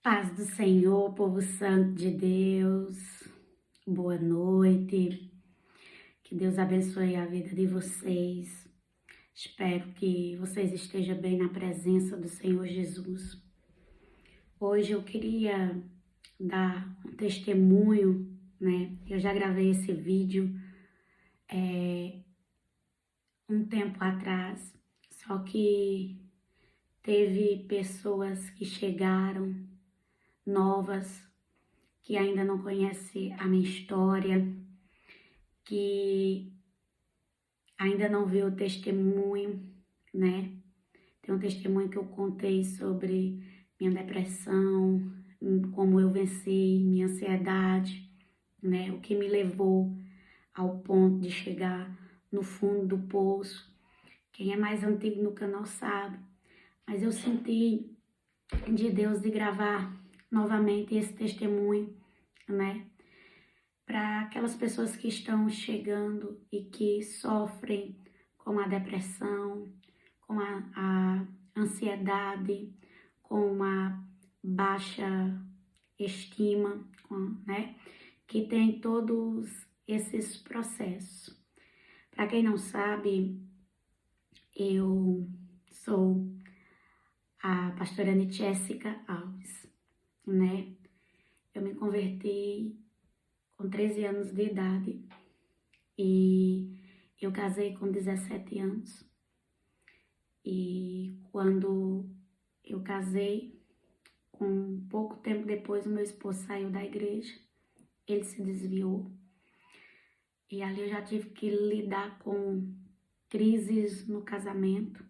Paz do Senhor, povo santo de Deus, boa noite, que Deus abençoe a vida de vocês. Espero que vocês estejam bem na presença do Senhor Jesus. Hoje eu queria dar um testemunho, né? Eu já gravei esse vídeo um tempo atrás, só que teve pessoas que chegaram novas, que ainda não conhece a minha história, que ainda não viu o testemunho, né? Tem um testemunho que eu contei sobre minha depressão, como eu venci minha ansiedade, né? O que me levou ao ponto de chegar no fundo do poço. Quem é mais antigo no canal sabe, mas eu senti de Deus de gravar novamente esse testemunho, né? Para aquelas pessoas que estão chegando e que sofrem com a depressão, com a ansiedade, com a baixa estima, né? Que tem todos esses processos. Para quem não sabe, eu sou a pastora Jéssica Alves, né? Eu me converti com 13 anos de idade e eu casei com 17 anos. E quando eu casei, com pouco tempo depois, o meu esposo saiu da igreja, ele se desviou. E ali eu já tive que lidar com crises no casamento,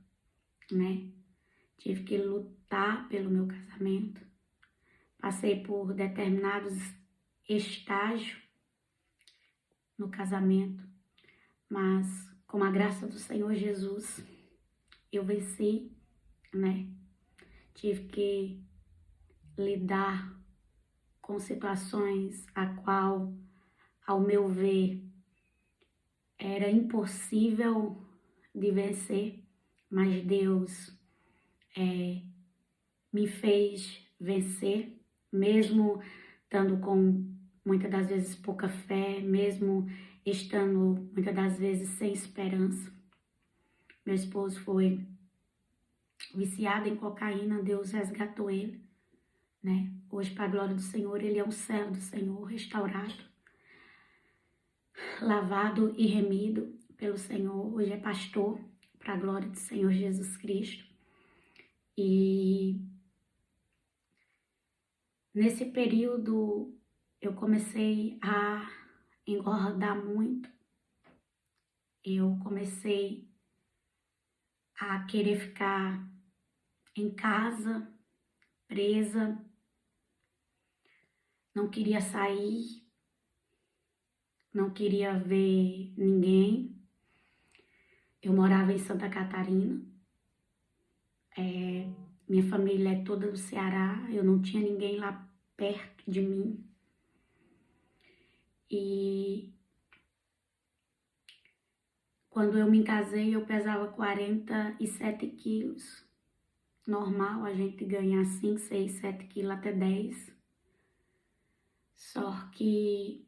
né? Tive que lutar pelo meu casamento. Passei por determinados estágios no casamento, mas com a graça do Senhor Jesus, eu venci, né? Tive que lidar com situações a qual, ao meu ver, era impossível de vencer, mas Deus me fez vencer, mesmo estando com muitas das vezes pouca fé, mesmo estando muitas das vezes sem esperança. Meu esposo foi viciado em cocaína, Deus resgatou ele, né? Hoje, para a glória do Senhor, ele é um servo do Senhor, restaurado, lavado e remido pelo Senhor. Hoje é pastor, para a glória do Senhor Jesus Cristo. E nesse período eu comecei a engordar muito. Eu comecei a querer ficar em casa, presa, não queria sair, não queria ver ninguém. Eu morava em Santa Catarina, minha família é toda do Ceará, eu não tinha ninguém lá perto de mim. E quando eu me casei, eu pesava 47 quilos. Normal a gente ganhar 5, 6, 7 quilos até 10. Só que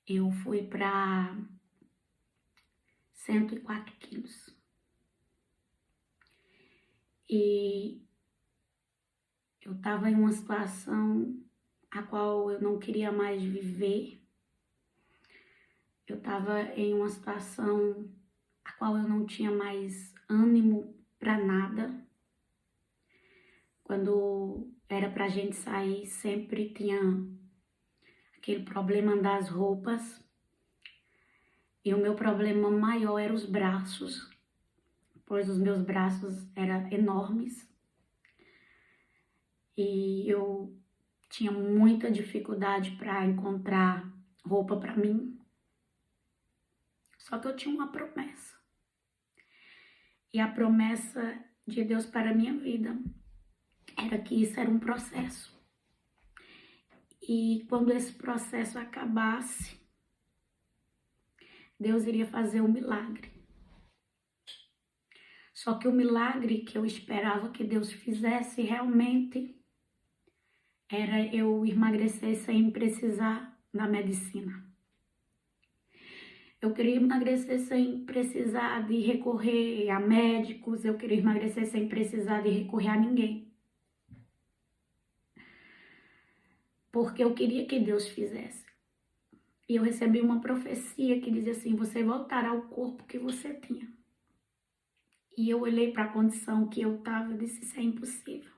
eu fui para 104 quilos. E eu estava em uma situação a qual eu não queria mais viver. Eu estava em uma situação a qual eu não tinha mais ânimo para nada. Quando era pra gente sair, sempre tinha aquele problema das roupas. E o meu problema maior era os braços, pois os meus braços eram enormes. E eu tinha muita dificuldade para encontrar roupa para mim. Só que eu tinha uma promessa. E a promessa de Deus para a minha vida era que isso era um processo. E quando esse processo acabasse, Deus iria fazer um milagre. Só que o milagre que eu esperava que Deus fizesse realmente era eu emagrecer sem precisar da medicina. Eu queria emagrecer sem precisar de recorrer a médicos, eu queria emagrecer sem precisar de recorrer a ninguém. Porque eu queria que Deus fizesse. E eu recebi uma profecia que dizia assim, você voltará ao corpo que você tinha. E eu olhei para a condição que eu estava e disse, isso é impossível.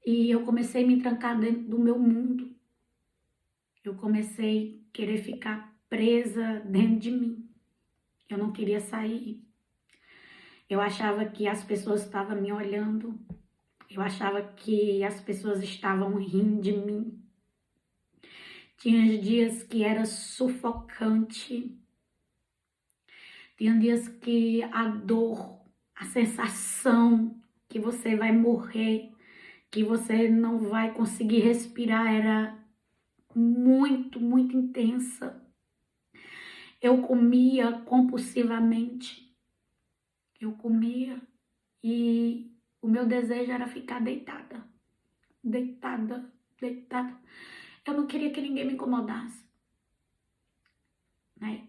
E eu comecei a me trancar dentro do meu mundo. Eu comecei a querer ficar presa dentro de mim. Eu não queria sair. Eu achava que as pessoas estavam me olhando. Eu achava que as pessoas estavam rindo de mim. Tinha dias que era sufocante. Tinha dias que a dor, a sensação que você vai morrer, que você não vai conseguir respirar, era muito, muito intensa. Eu comia compulsivamente. Eu comia e o meu desejo era ficar deitada. Deitada, deitada. Eu não queria que ninguém me incomodasse, né?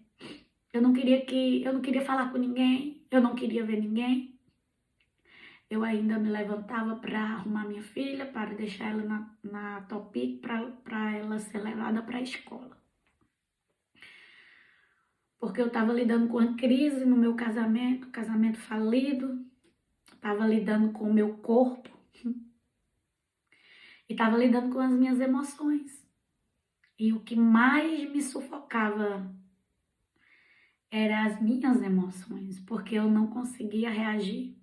Eu não queria falar com ninguém, eu não queria ver ninguém. Eu ainda me levantava para arrumar minha filha, para deixar ela na Topic, para ela ser levada para a escola. Porque eu estava lidando com a crise no meu casamento falido, estava lidando com o meu corpo e estava lidando com as minhas emoções. E o que mais me sufocava eram as minhas emoções, porque eu não conseguia reagir.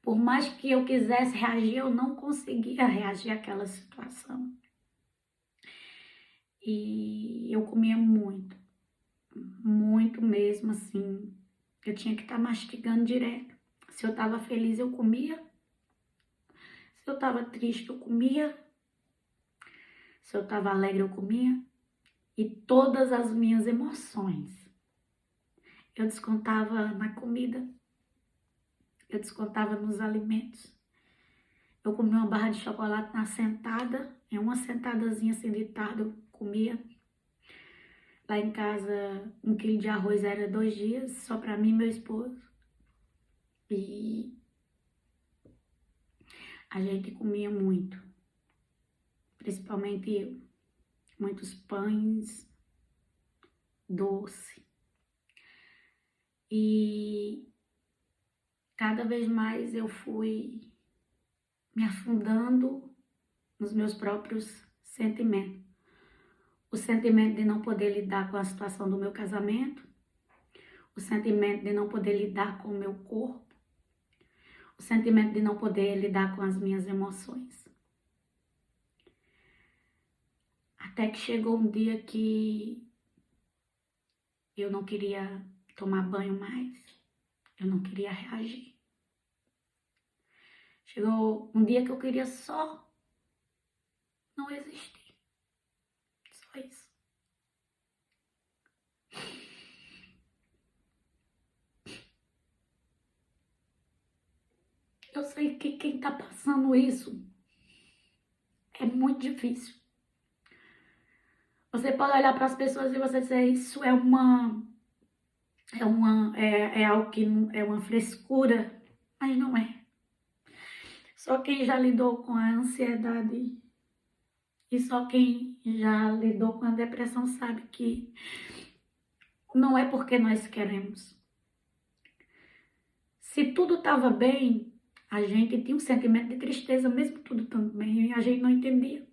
Por mais que eu quisesse reagir, eu não conseguia reagir àquela situação. E eu comia muito, muito mesmo, assim. Eu tinha que estar mastigando direto. Se eu estava feliz, eu comia. Se eu estava triste, eu comia. Se eu estava alegre, eu comia. E todas as minhas emoções eu descontava na comida. Eu descontava nos alimentos. Eu comia uma barra de chocolate na sentada, em uma sentadazinha assim de tarde eu comia. Lá em casa, 1 quilo de arroz era 2 dias, só para mim e meu esposo. E a gente comia muito, principalmente eu. Muitos pães, doce. E cada vez mais eu fui me afundando nos meus próprios sentimentos. O sentimento de não poder lidar com a situação do meu casamento, o sentimento de não poder lidar com o meu corpo, o sentimento de não poder lidar com as minhas emoções. Até que chegou um dia que eu não queria tomar banho mais, eu não queria reagir. Chegou um dia que eu queria só não existir. Só isso. Eu sei que quem tá passando isso é muito difícil. Você pode olhar para as pessoas e você dizer, isso é algo que é uma frescura, mas não é. Só quem já lidou com a ansiedade e só quem já lidou com a depressão sabe que não é porque nós queremos. Se tudo estava bem, a gente tinha um sentimento de tristeza, mesmo tudo estando bem, e a gente não entendia.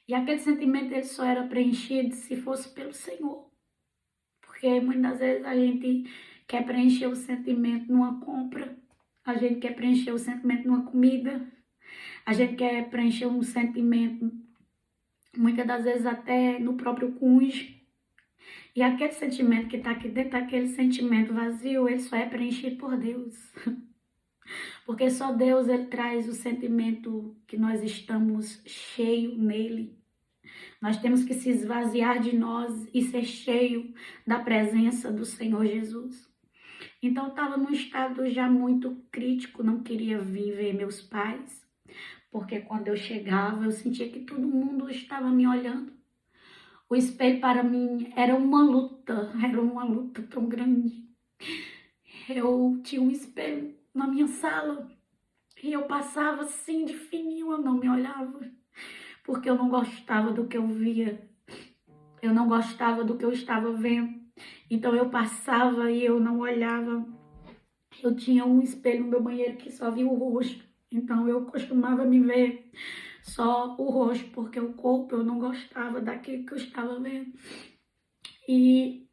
E aquele sentimento ele só era preenchido se fosse pelo Senhor. Porque muitas vezes a gente quer preencher o sentimento numa compra, a gente quer preencher o sentimento numa comida, a gente quer preencher um sentimento, muitas das vezes até no próprio cônjuge. E aquele sentimento que está aqui dentro, aquele sentimento vazio, ele só é preenchido por Deus. Porque só Deus ele traz o sentimento que nós estamos cheios nele. Nós temos que se esvaziar de nós e ser cheio da presença do Senhor Jesus. Então, eu estava num estado já muito crítico, não queria vir ver meus pais. porque quando eu chegava, eu sentia que todo mundo estava me olhando. O espelho para mim era uma luta tão grande. Eu tinha um espelho na minha sala e eu passava assim de fininho, eu não me olhava, porque eu não gostava do que eu via, eu não gostava do que eu estava vendo. Então eu passava e eu não olhava. Eu tinha um espelho no meu banheiro que só via o rosto, então eu costumava me ver só o rosto, porque o corpo eu não gostava daquilo que eu estava vendo. E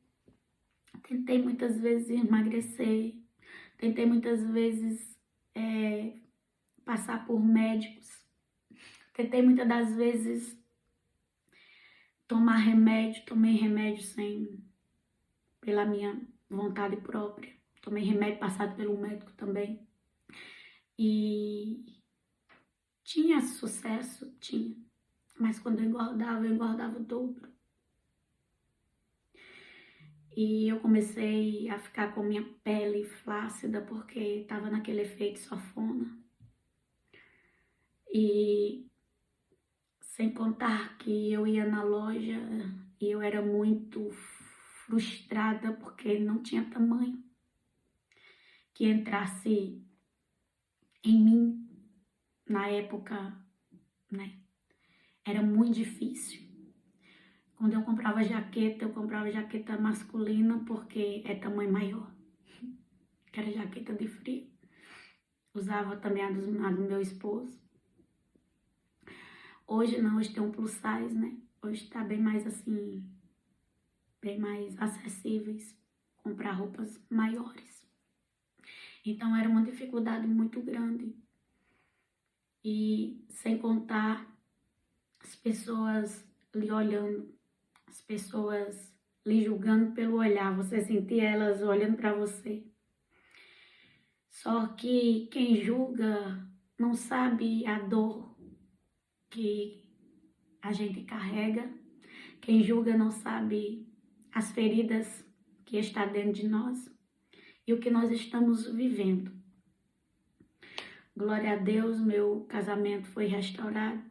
tentei muitas vezes emagrecer, tentei muitas vezes passar por médicos, tentei muitas das vezes tomar remédio, tomei remédio pela minha vontade própria, tomei remédio passado pelo médico também. E tinha sucesso, tinha, mas quando eu engordava o dobro. E eu comecei a ficar com minha pele flácida porque estava naquele efeito sanfona. E sem contar que eu ia na loja e eu era muito frustrada porque não tinha tamanho que entrasse em mim na época, né? Era muito difícil. Quando eu comprava jaqueta masculina porque é tamanho maior, que era jaqueta de frio. Usava também a do meu esposo. Hoje não, hoje tem um plus size, né? Hoje tá bem mais assim, bem mais acessíveis comprar roupas maiores. Então era uma dificuldade muito grande. E sem contar as pessoas lhe olhando, as pessoas lhe julgando pelo olhar, você sentia elas olhando para você. Só que quem julga não sabe a dor que a gente carrega. Quem julga não sabe as feridas que está dentro de nós e o que nós estamos vivendo. Glória a Deus, meu casamento foi restaurado,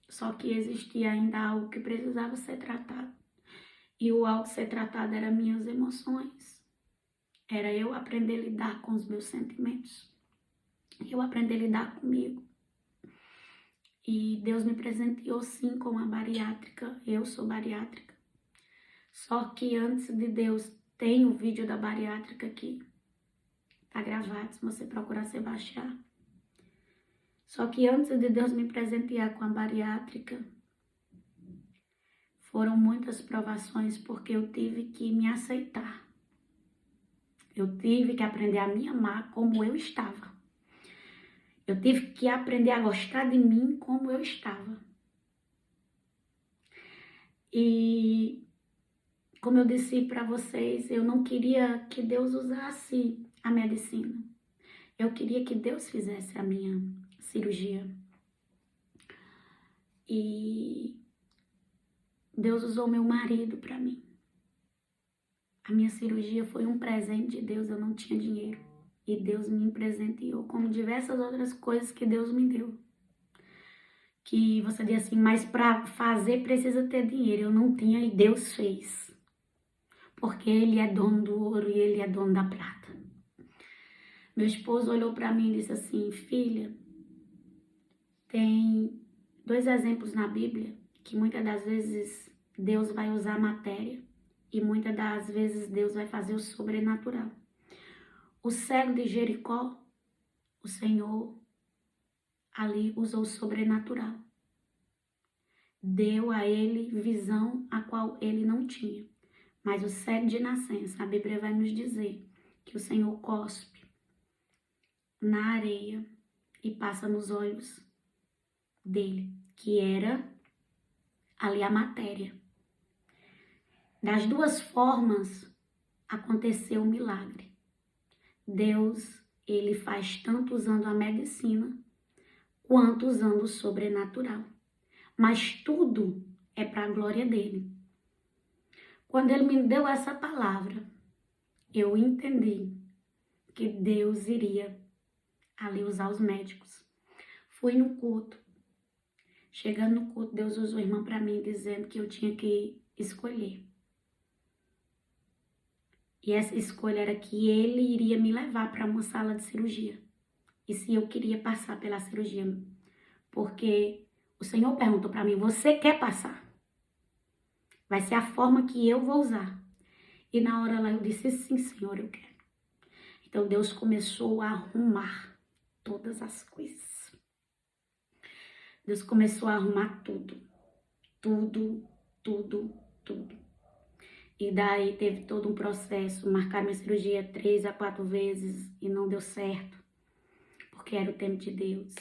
só que existia ainda algo que precisava ser tratado. E o algo a ser tratado eram minhas emoções. Era eu aprender a lidar com os meus sentimentos. Eu aprender a lidar comigo. E Deus me presenteou sim com a bariátrica. Eu sou bariátrica. Só que antes de Deus, tem o vídeo da bariátrica aqui. Tá gravado, se você procurar, você baixar. Só que antes de Deus me presentear com a bariátrica, foram muitas provações porque eu tive que me aceitar. Eu tive que aprender a me amar como eu estava. Eu tive que aprender a gostar de mim como eu estava. E como eu disse para vocês, eu não queria que Deus usasse a medicina. Eu queria que Deus fizesse a minha cirurgia. E Deus usou meu marido para mim. A minha cirurgia foi um presente de Deus, eu não tinha dinheiro. E Deus me presenteou, como diversas outras coisas que Deus me deu. Que você diz assim, mas para fazer precisa ter dinheiro. Eu não tinha e Deus fez. Porque Ele é dono do ouro e Ele é dono da prata. Meu esposo olhou para mim e disse assim, filha, tem 2 exemplos na Bíblia que muitas das vezes Deus vai usar a matéria e muitas das vezes Deus vai fazer o sobrenatural. O cego de Jericó, o Senhor ali usou o sobrenatural. Deu a ele visão a qual ele não tinha. Mas o cego de nascença, a Bíblia vai nos dizer que o Senhor cospe na areia e passa nos olhos dele, que era ali a matéria. Das 2 formas aconteceu o milagre. Deus, ele faz tanto usando a medicina quanto usando o sobrenatural. Mas tudo é para a glória dele. Quando ele me deu essa palavra, eu entendi que Deus iria ali usar os médicos. Fui no culto. Chegando no culto, Deus usou a irmã para mim, dizendo que eu tinha que escolher. E essa escolha era que ele iria me levar para uma sala de cirurgia. E se eu queria passar pela cirurgia. Porque o Senhor perguntou para mim, você quer passar? Vai ser a forma que eu vou usar. E na hora lá eu disse, sim, Senhor, eu quero. Então Deus começou a arrumar todas as coisas. Deus começou a arrumar tudo. Tudo, tudo, tudo. E daí teve todo um processo. Marcaram minha cirurgia 3 a 4 vezes e não deu certo. Porque era o tempo de Deus.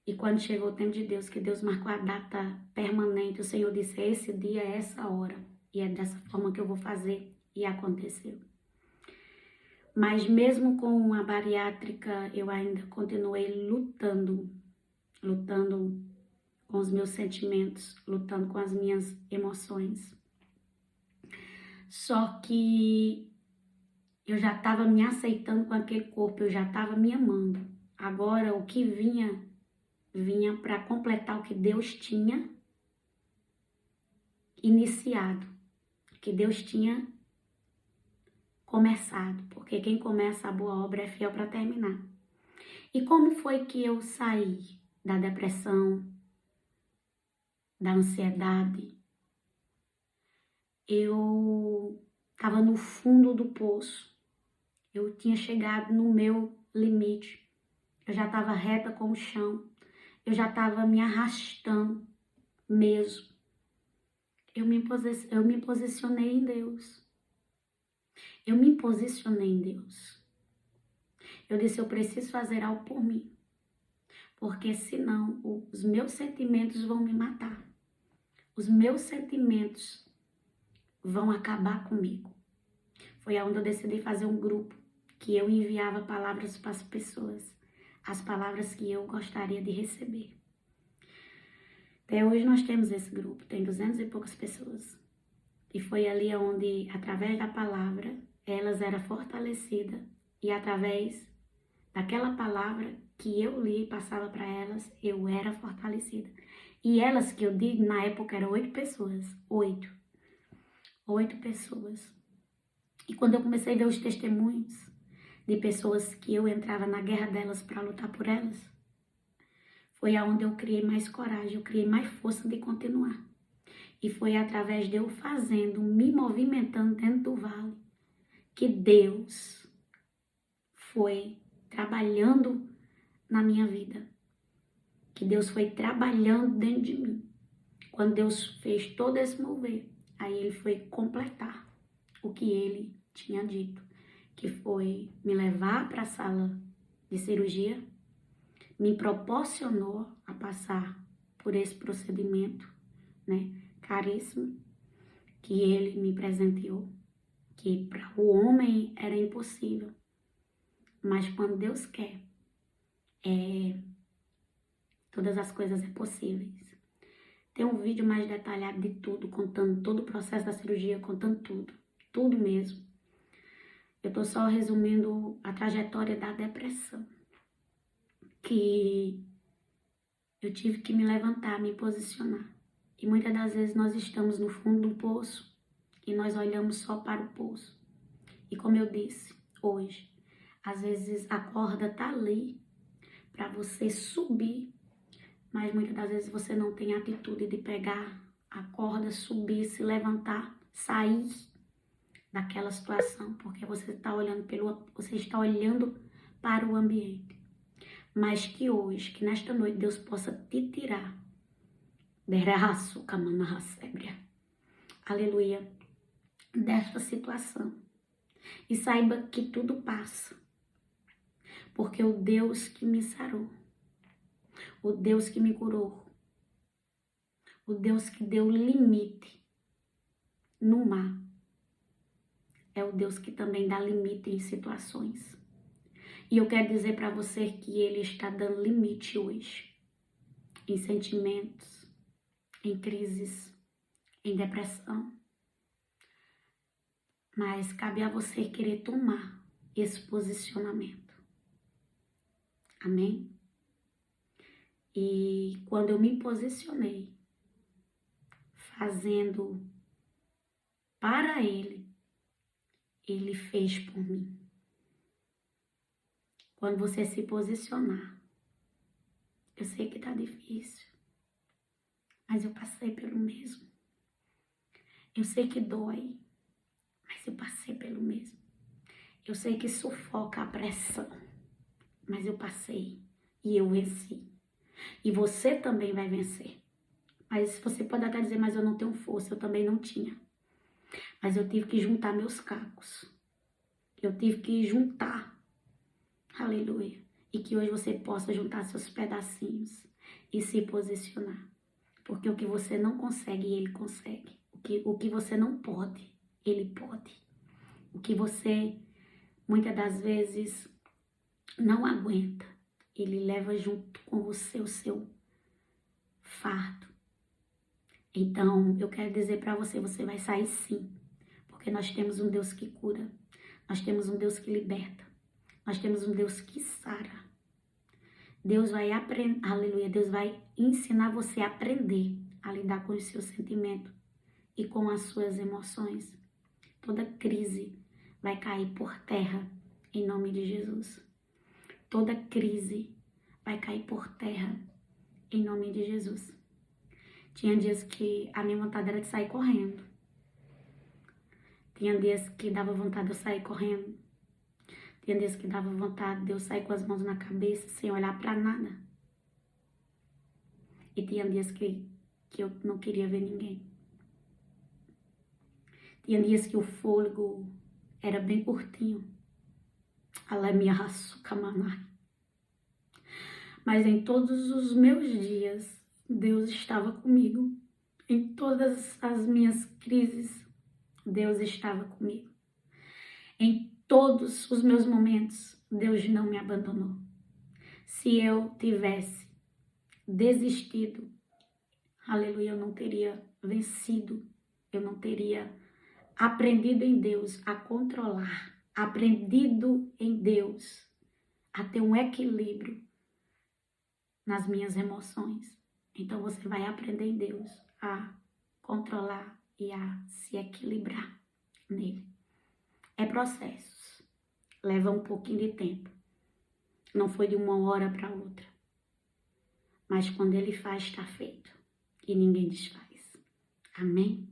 E quando chegou o tempo de Deus, que Deus marcou a data permanente, o Senhor disse, esse dia é essa hora. E é dessa forma que eu vou fazer. E aconteceu. Mas mesmo com a bariátrica, eu ainda continuei lutando com os meus sentimentos, lutando com as minhas emoções. Só que eu já estava me aceitando com aquele corpo, eu já estava me amando. Agora o que vinha para completar o que Deus tinha iniciado, que Deus tinha começado, porque quem começa a boa obra é fiel para terminar. E como foi que eu saí da depressão, da ansiedade? Eu estava no fundo do poço, eu tinha chegado no meu limite, eu já estava reta com o chão, eu já estava me arrastando mesmo. Eu me posicionei em Deus. Eu me posicionei em Deus. Eu disse, eu preciso fazer algo por mim. Porque senão os meus sentimentos vão me matar. Os meus sentimentos vão acabar comigo. Foi onde eu decidi fazer um grupo que eu enviava palavras para as pessoas. As palavras que eu gostaria de receber. Até hoje nós temos esse grupo, tem 200 e poucas pessoas. E foi ali onde, através da palavra, elas eram fortalecidas. E através daquela palavra que eu li e passava para elas, eu era fortalecida. E elas que eu digo, na época eram 8 pessoas. 8 pessoas. E quando eu comecei a ver os testemunhos de pessoas que eu entrava na guerra delas para lutar por elas, foi aonde eu criei mais coragem, eu criei mais força de continuar. E foi através de eu fazendo, me movimentando dentro do vale, que Deus foi trabalhando na minha vida. Que Deus foi trabalhando dentro de mim. Quando Deus fez todo esse mover, aí Ele foi completar o que Ele tinha dito. Que foi me levar para a sala de cirurgia, me proporcionou a passar por esse procedimento, né, caríssimo, que ele me presenteou, que para o homem era impossível, mas quando Deus quer, todas as coisas é possíveis. Tem um vídeo mais detalhado de tudo, contando todo o processo da cirurgia, contando tudo mesmo. Eu tô só resumindo a trajetória da depressão, que eu tive que me levantar, me posicionar. E muitas das vezes nós estamos no fundo do poço e nós olhamos só para o poço. E como eu disse hoje, às vezes a corda tá ali para você subir, mas muitas das vezes você não tem a atitude de pegar a corda, subir, se levantar, sair daquela situação, porque você está olhando para o ambiente. Mas que hoje, que nesta noite Deus possa te tirar, aleluia, desta situação. E saiba que tudo passa, porque o Deus que me sarou, o Deus que me curou, o Deus que deu limite no mar, é o Deus que também dá limite em situações. E eu quero dizer para você que Ele está dando limite hoje, em sentimentos, em crises, em depressão. Mas cabe a você querer tomar esse posicionamento. Amém? E quando eu me posicionei, fazendo para Ele, Ele fez por mim. Quando você se posicionar, eu sei que tá difícil, mas eu passei pelo mesmo. Eu sei que dói, mas eu passei pelo mesmo. Eu sei que sufoca a pressão, mas eu passei e eu venci. E você também vai vencer. Mas você pode até dizer, mas eu não tenho força, eu também não tinha. Mas eu tive que juntar meus cacos. Eu tive que juntar. Aleluia. E que hoje você possa juntar seus pedacinhos e se posicionar. Porque o que você não consegue, Ele consegue. O que você não pode, Ele pode. O que você, muitas das vezes, não aguenta, Ele leva junto com você o seu fardo. Então, eu quero dizer para você, você vai sair sim. Porque nós temos um Deus que cura. Nós temos um Deus que liberta. Nós temos um Deus que sara. Deus vai aprender, aleluia, Deus vai ensinar você a aprender a lidar com os seus sentimentos e com as suas emoções. Toda crise vai cair por terra em nome de Jesus. Toda crise vai cair por terra em nome de Jesus. Tinha dias que a minha vontade era de sair correndo. Tinha dias que dava vontade de eu sair correndo. Tinha dias que dava vontade de eu sair com as mãos na cabeça, sem olhar para nada. E tinha dias que eu não queria ver ninguém. Tinha dias que o fôlego era bem curtinho. Mas em todos os meus dias, Deus estava comigo. Em todas as minhas crises, Deus estava comigo. Em todos os meus momentos, Deus não me abandonou. Se eu tivesse desistido, aleluia, eu não teria vencido, eu não teria aprendido em Deus a controlar, aprendido em Deus a ter um equilíbrio nas minhas emoções. Então você vai aprender em Deus a controlar e a se equilibrar nele. É processos, leva um pouquinho de tempo. Não foi de uma hora para outra. Mas quando Ele faz, está feito. E ninguém desfaz. Amém?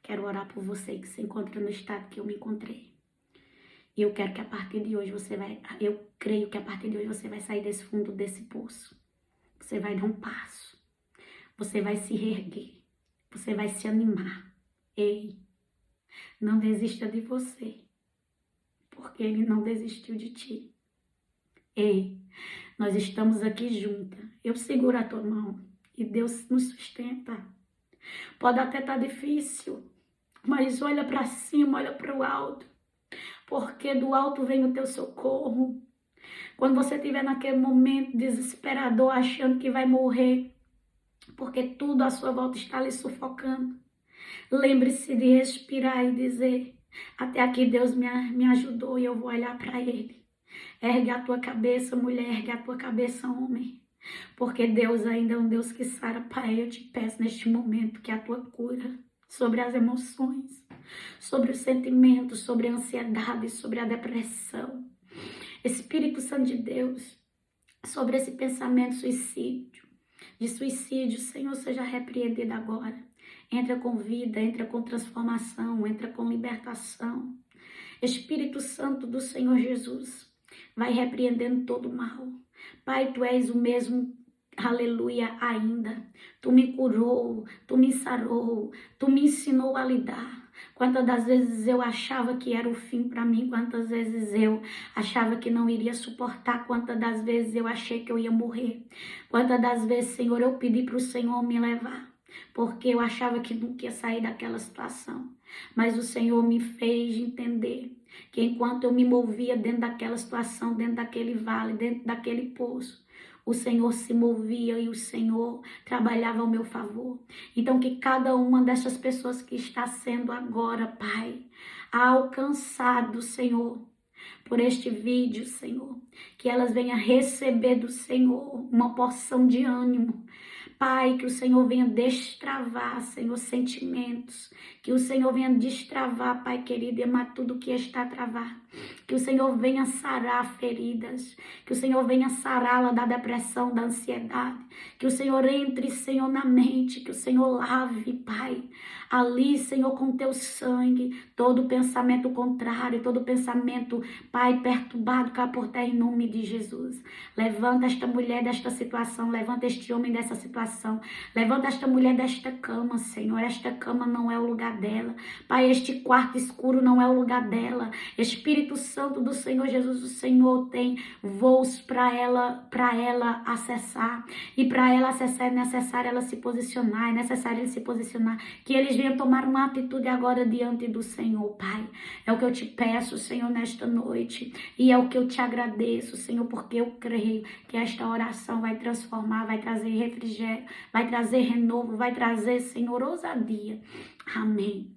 Quero orar por você que se encontra no estado que eu me encontrei. E eu quero que a partir de hoje eu creio que a partir de hoje você vai sair desse fundo desse poço. Você vai dar um passo. Você vai se reerguer. Você vai se animar. Ei, não desista de você. Porque Ele não desistiu de ti. Ei, nós estamos aqui juntas. Eu seguro a tua mão e Deus nos sustenta. Pode até estar difícil, mas olha para cima, olha para o alto. Porque do alto vem o teu socorro. Quando você estiver naquele momento desesperador, achando que vai morrer, porque tudo à sua volta está lhe sufocando, lembre-se de respirar e dizer, até aqui Deus me ajudou e eu vou olhar para Ele. Ergue a tua cabeça, mulher, ergue a tua cabeça, homem. Porque Deus ainda é um Deus que sara. Pai, eu te peço neste momento que a tua cura sobre as emoções, sobre os sentimentos, sobre a ansiedade, sobre a depressão. Espírito Santo de Deus, sobre esse pensamento de suicídio, Senhor, seja repreendido agora. Entra com vida, entra com transformação, entra com libertação. Espírito Santo do Senhor Jesus, vai repreendendo todo o mal. Pai, Tu és o mesmo, aleluia, ainda. Tu me curou, Tu me sarou, Tu me ensinou a lidar. Quantas das vezes eu achava que era o fim para mim, quantas vezes eu achava que não iria suportar, quantas das vezes eu achei que eu ia morrer. Quantas das vezes, Senhor, eu pedi para o Senhor me levar, porque eu achava que nunca ia sair daquela situação. Mas o Senhor me fez entender que enquanto eu me movia dentro daquela situação, dentro daquele vale, dentro daquele poço, o Senhor se movia e o Senhor trabalhava ao meu favor. Então que cada uma dessas pessoas que está sendo agora, Pai, alcançado, Senhor, por este vídeo, Senhor, que elas venham receber do Senhor uma porção de ânimo. Pai, que o Senhor venha destravar, Senhor, sentimentos. Que o Senhor venha destravar, Pai querido, e amar tudo que está travado. Que o Senhor venha sarar feridas. Que o Senhor venha sará-la da depressão, da ansiedade. Que o Senhor entre, Senhor, na mente. Que o Senhor lave, Pai. Ali, Senhor, com teu sangue, todo pensamento contrário, todo pensamento, Pai, perturbado, cá por terra, em nome de Jesus. Levanta esta mulher desta situação, levanta este homem dessa situação, levanta esta mulher desta cama, Senhor. Esta cama não é o lugar dela. Pai, este quarto escuro não é o lugar dela. Espírito Santo do Senhor Jesus, o Senhor tem voos para ela acessar. E para ela acessar é necessário ela se posicionar, é necessário ele se posicionar. Que eles venham tomar uma atitude agora diante do Senhor, Pai. É o que eu te peço, Senhor, nesta noite. E é o que eu te agradeço, Senhor, porque eu creio que esta oração vai transformar, vai trazer refrigério, vai trazer renovo, vai trazer, Senhor, ousadia. Amém.